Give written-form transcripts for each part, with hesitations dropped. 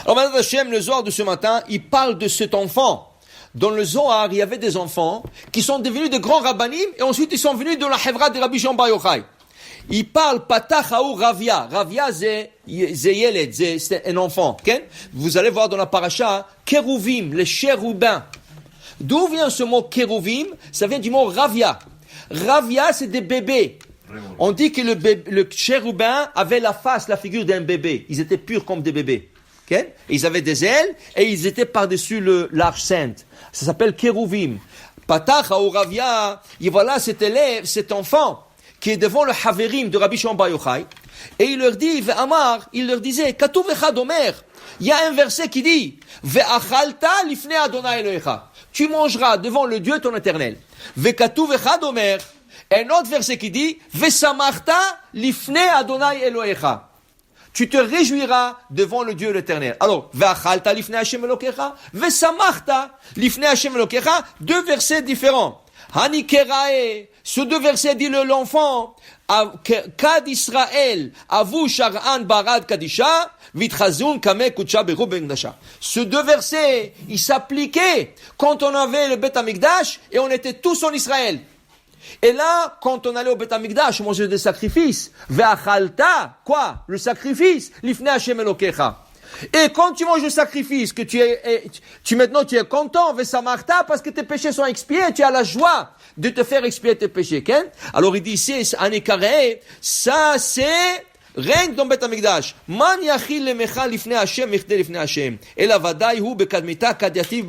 Alors maintenant, Hachem, le Zohar de ce matin, il parle de cet enfant. Dans le Zohar, il y avait des enfants qui sont devenus de grands rabbanim et ensuite ils sont venus de la Hevra de Rabbi Shimon Bar Yochai. Il parle Patach Haou Ravia. Ravia, c'est Yeled, c'est un enfant. Okay? Vous allez voir dans la paracha, Kérouvim, les chérubins. D'où vient ce mot Kérouvim? Ça vient du mot Ravia. Ravia, c'est des bébés. On dit que le chérubin avait la figure d'un bébé. Ils étaient purs comme des bébés. Okay? Ils avaient des ailes et ils étaient par-dessus l'arche sainte. Ça s'appelle Kérouvim. Patach Haou Ravia. Et voilà cet enfant qui est devant le Haverim de Rabbi Shimon Bar Yochai, et il leur dit, Ve'amar, il leur disait, Katuv echad omer, il y a un verset qui dit, Ve'achalta lifnei Adonai Elohecha, tu mangeras devant le Dieu ton éternel. Ve'katuv echad omer, un autre verset qui dit, Ve'samachta lifnei Adonai Elohecha, tu te réjouiras devant le Dieu l'éternel. Alors, Ve'achalta lifnei Hashem Elokecha, Ve'samachta lifnei Hashem Elokecha, deux versets différents. Hani kerae, ce deux versets dit l'enfant, Kad Israël, Avu Shar'an Barad Kadisha, Vitchazun Kame Kutsha Beru Bengdasha. Ce deux versets, ils s'appliquaient quand on avait le Beth Amikdash et on était tous en Israël. Et là, quand on allait au Beth Amikdash, on mangeait des sacrifices. Ve'achalta, quoi? Le sacrifice, Lifnei Hashem Elokecha. Et quand tu manges le sacrifice, que tu es content, Vesamarta, parce que tes péchés sont expiés, tu as la joie de te faire expier tes péchés. Okay? Alors il dit ici, ça c'est rien que dans Beth Amikdash. Man yachil lemecha lifnei Hashem, mechdei lifnei Hashem. Ela vadai hu bekadmita kadyativ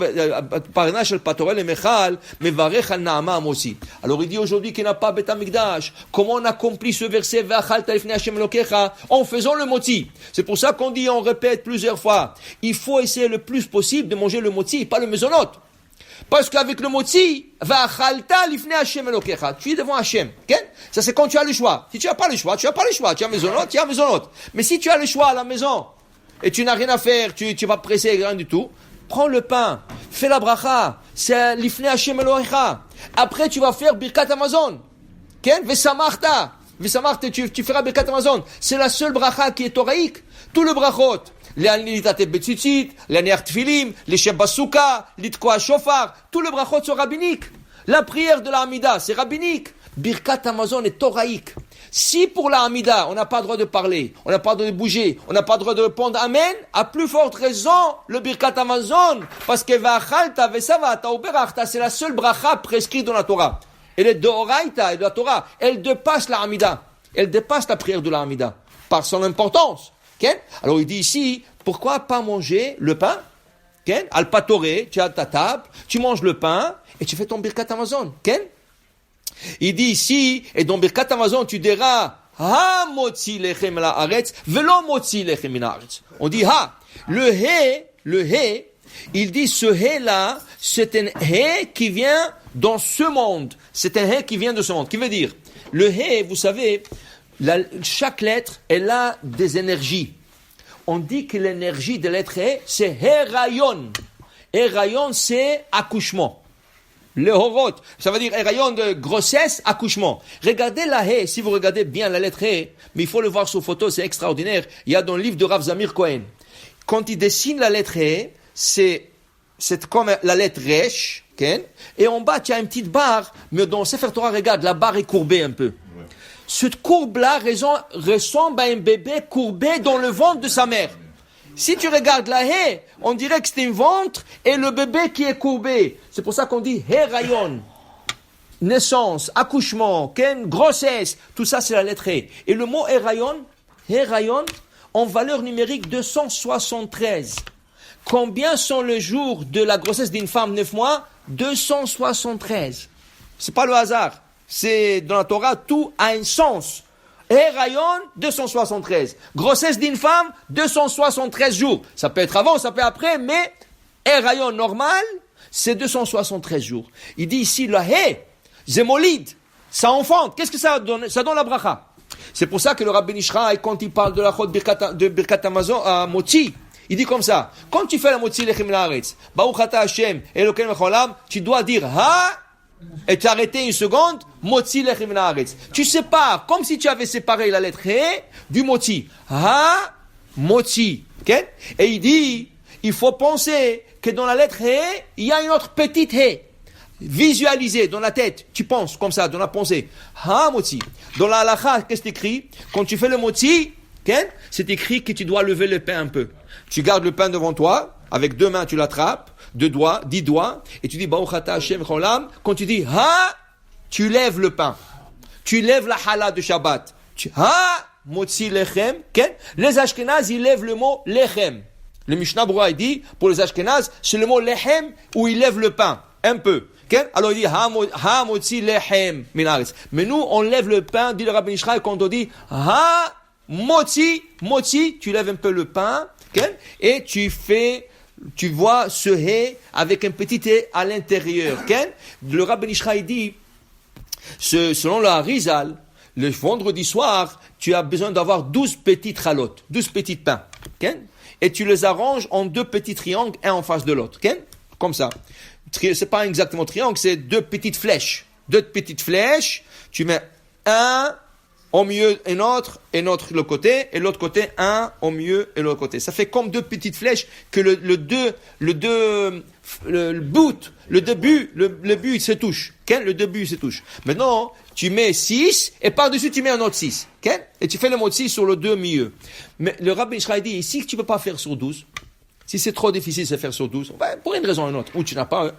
parna shel patorel lemechal mevarech al naama amosi. Alors il dit aujourd'hui qu'il n'a pas Beth Amikdash. Comment on accomplit ce verset va'achalta lifnei Hashem Elokecha en faisant le motzi? C'est pour ça qu'on dit, on répète plusieurs fois. Il faut essayer le plus possible de manger le motzi, pas le mezonot. Parce qu'avec le motzi, va'achalta lifnei Hashem Elokecha, tu es devant Hashem. Okay? Ça c'est quand tu as le choix. Si tu n'as pas le choix, tu n'as pas le choix. Tu as maisonot, tu as maisonot. Mais si tu as le choix à la maison, et tu n'as rien à faire, tu vas presser rien du tout, prends le pain, fais la bracha, c'est lifnei Hashem Elokecha. Après tu vas faire birkat Amazon. Okay? Vesamachta, tu feras birkat Amazon. C'est la seule bracha qui est toraïque. Tout le brachot. Les anilitate betzitzit, les aniach tfilim, les shebasuka, l'itkoa shofar, tout le brachot sont rabbiniques. La prière de la Hamida, c'est rabbinique. Birkat Amazon est toraïque. Si pour la Hamida, on n'a pas le droit de parler, on n'a pas le droit de bouger, on n'a pas le droit de répondre Amen, à plus forte raison, le Birkat Amazon, parce que va'achalta ve'savata uberachta, c'est la seule bracha prescrite dans la Torah. Elle est d'Oraïta et de la Torah. Elle dépasse la Hamida. Elle dépasse la prière de la Hamida. Par son importance. Okay? Alors il dit ici, pourquoi pas manger le pain? Okay? Al patoré, tu as ta table, tu manges le pain et tu fais ton Birkat Amazon. Okay? Il dit ici, et dans Birkat Amazon, tu diras, ha motzi lechem la aretz, velo motzi lechem min haaretz. On dit ha. Le he, il dit ce he là, c'est un he qui vient dans ce monde. C'est un he qui vient de ce monde. Qui veut dire, le he, vous savez, chaque lettre, elle a des énergies. On dit que l'énergie de lettre he, c'est herayon. Herayon, c'est accouchement. Le horot, ça veut dire herayon de grossesse, accouchement. Regardez la he, si vous regardez bien la lettre he, mais il faut le voir sur photo, c'est extraordinaire. Il y a dans le livre de Rav Zamir Cohen. Quand il dessine la lettre he, c'est comme la lettre resh, okay? Et en bas, tu as une petite barre, mais dans Sefer Torah, regarde, la barre est courbée un peu. Ouais. Cette courbe-là ressemble à un bébé courbé dans le ventre de sa mère. Si tu regardes la haie, on dirait que c'est un ventre et le bébé qui est courbé. C'est pour ça qu'on dit herayon. Naissance, accouchement, grossesse, tout ça c'est la lettre haie. Et le mot herayon, en valeur numérique 273. Combien sont les jours de la grossesse d'une femme 9 mois? 273. C'est pas le hasard. C'est dans la Torah, tout a un sens. Herayon, 273. Grossesse d'une femme, 273 jours. Ça peut être avant, ça peut être après, mais Herayon normal, c'est 273 jours. Il dit ici, la haie, zémolide, ça enfante. Qu'est-ce que ça donne? Ça donne la bracha. C'est pour ça que le Rabbi Nishra, quand il parle de la chod de Birkat Amazon à Motzi, il dit comme ça. Quand tu fais la Motzi lechem la'aretz, Baruch ata Hashem, Elokeinu melech haolam, tu dois dire ha, et tu arrêtes une seconde, Motzi lechem la'aretz. Tu sépares, comme si tu avais séparé la lettre he du Motzi. Ha, Motzi. Okay? Et il dit, il faut penser que dans la lettre He, il y a une autre petite He. Visualiser dans la tête, tu penses comme ça, dans la pensée. Ha motzi. Dans la halakha, qu'est-ce que c'est écrit? Quand tu fais le motzi, okay? C'est écrit que tu dois lever le pain un peu. Tu gardes le pain devant toi, avec 2 mains tu l'attrapes, 2 doigts, 10 doigts, et tu dis Baruch Ata Hashem Cholam. Quand tu dis Ha, tu lèves le pain. Tu lèves la challah de Shabbat. Ha, motzi lechem. Okay? Les Ashkenaz, ils lèvent le mot lechem. Le Mishnah Berurah, il dit, pour les Ashkenaz, c'est le mot lechem où ils lèvent le pain. Un peu. Okay? Alors il dit ha motzi lechem minaretz. Mais nous, on lève le pain, dit le Rabbi Israël, quand on dit ha motzi, tu lèves un peu le pain, okay? Et tu vois ce he avec un petit he à l'intérieur. Okay? Le Rabbi Israël dit, selon le Harizal, le vendredi soir, tu as besoin d'avoir 12 petites chalotes, 12 petits pains. Okay? Et tu les arranges en 2 petits triangles, un en face de l'autre. Okay? Comme ça. C'est pas exactement triangle, c'est 2 petites flèches. 2 petites flèches, tu mets un au milieu et l'autre le côté, et l'autre côté, un au milieu et l'autre côté. Ça fait comme 2 petites flèches que le but se touche. Okay? Le début se touche. Maintenant, tu mets 6, et par-dessus, tu mets un autre 6. Okay? Et tu fais le mot 6 sur le 2 milieu. Mais le Rabbi Israël dit ici que tu ne peux pas faire sur 12. Si c'est trop difficile de faire sur 12, ben, pour une raison ou une autre, ou tu n'as pas,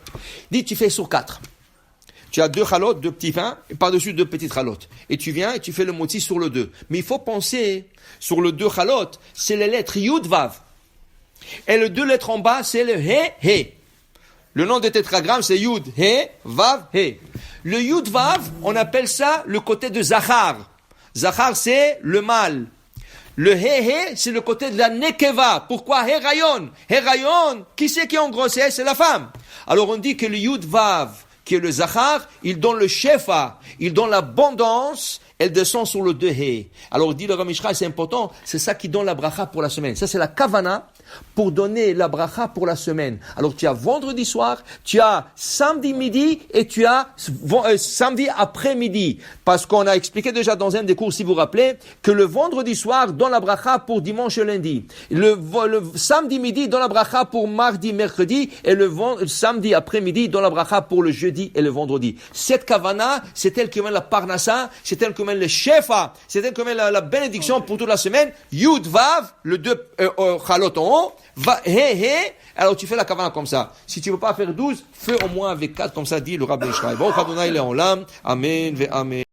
dis tu fais sur 4. Tu as 2 chalotes, 2 petits pains, et par-dessus 2 petites chalotes. Et tu viens et tu fais le moti sur le 2. Mais il faut penser, sur le 2 chalotes, c'est les lettres Yud Vav. Et le 2 lettres en bas, c'est le He, He. Le nom des tétragrammes, c'est Yud, He, Vav, He. Le Yud Vav, on appelle ça le côté de Zachar. Zachar, c'est le mâle. Le He, c'est le côté de la Nekeva. Pourquoi Herayon? Herayon, qui c'est qui est en grossesse? C'est la femme. Alors on dit que le Yud Vav, qui est le Zachar, il donne le Shefa, il donne l'abondance, elle descend sur le 2 He. Alors dit le Ramishra, c'est important, c'est ça qui donne la bracha pour la semaine. Ça c'est la Kavana pour donner la bracha pour la semaine. Alors tu as vendredi soir, tu as samedi midi et tu as samedi après-midi. Parce qu'on a expliqué déjà dans un des cours, si vous vous rappelez, que le vendredi soir donne la bracha pour dimanche et lundi. Le samedi midi donne la bracha pour mardi, mercredi, et le samedi après-midi donne la bracha pour le jeudi et le vendredi. Cette Kavana, c'est elle qui mène la Parnassa, c'est elle qui mène le Shefa, c'est elle qui mène la bénédiction pour toute la semaine. Yud Vav, le 2 chalot en haut, va He, alors tu fais la Kavana comme ça. Si tu ne veux pas faire 12, fais au moins avec 4, comme ça dit le Rabbi Israël. Bon, Adonai Leolam, Amen ve Amen.